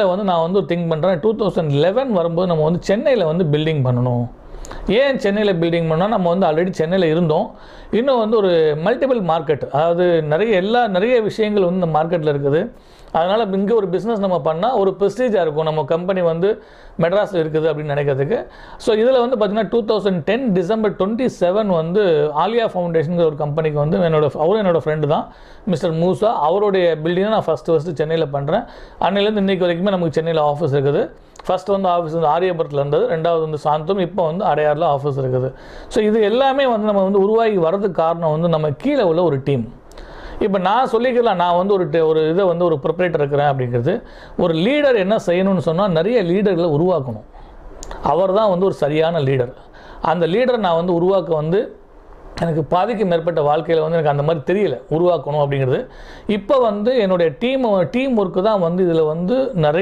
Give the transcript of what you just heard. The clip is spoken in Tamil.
வந்து நான் வந்து திங்க் பண்ணுறேன் 2011 வரும்போது நம்ம வந்து சென்னையில் வந்து பில்டிங் பண்ணணும். ஏன் சென்னையில் பில்டிங் பண்ணால் நம்ம வந்து ஆல்ரெடி சென்னையில் இருந்தோம். இன்னும் வந்து ஒரு மல்டிபிள் மார்க்கெட், அதாவது நிறைய விஷயங்கள் வந்து இந்த மார்க்கெட்டில் இருக்குது. அதனால் இங்கே ஒரு பிஸ்னஸ் நம்ம பண்ணால் ஒரு ப்ரெஸ்டீஜாக இருக்கும், நம்ம கம்பெனி வந்து மெட்ராஸில் இருக்குது அப்படின்னு நினைக்கிறதுக்கு. ஸோ இதில் வந்து பார்த்திங்கன்னா 2010 டிசம்பர் 27 வந்து ஆலியா ஃபவுண்டேஷனுங்கிற ஒரு கம்பெனிக்கு வந்து அவரும் என்னோட ஃப்ரெண்டு தான், மிஸ்டர் மூசா. அவருடைய பில்டிங்கை நான் ஃபஸ்ட்டு சென்னையில் பண்ணுறேன். அன்னையிலேருந்து இன்றைக்கு வரைக்குமே நமக்கு சென்னையில் ஆஃபீஸ் இருக்குது. ஃபஸ்ட்டு வந்து ஆஃபீஸ் வந்து ஆரியபுரத்தில் இருந்தது, ரெண்டாவது வந்து சாந்தம், இப்போ வந்து அடையாரில் ஆஃபீஸ் இருக்குது. ஸோ இது எல்லாமே வந்து நம்ம வந்து உருவாகி வரதுக்கு காரணம் வந்து நம்ம கீழே உள்ள ஒரு டீம். இப்போ நான் சொல்லிக்கலாம், நான் வந்து ஒரு இதை வந்து ஒரு ப்ரொப்ரேட்டர் இருக்கிறேன் அப்படிங்கிறது. ஒரு லீடர் என்ன செய்யணும்னு சொன்னால் நிறைய லீடர்களை உருவாக்கணும். அவர் தான் வந்து ஒரு சரியான லீடர். அந்த லீடரை நான் வந்து உருவாக்க வந்து எனக்கு பாதிக்கு மேற்பட்ட வாழ்க்கையில் வந்து எனக்கு அந்த மாதிரி தெரியல உருவாக்கணும் அப்படிங்கிறது. இப்போ வந்து என்னுடைய டீம் ஒர்க்கு தான் வந்து இதில் வந்து நிறைய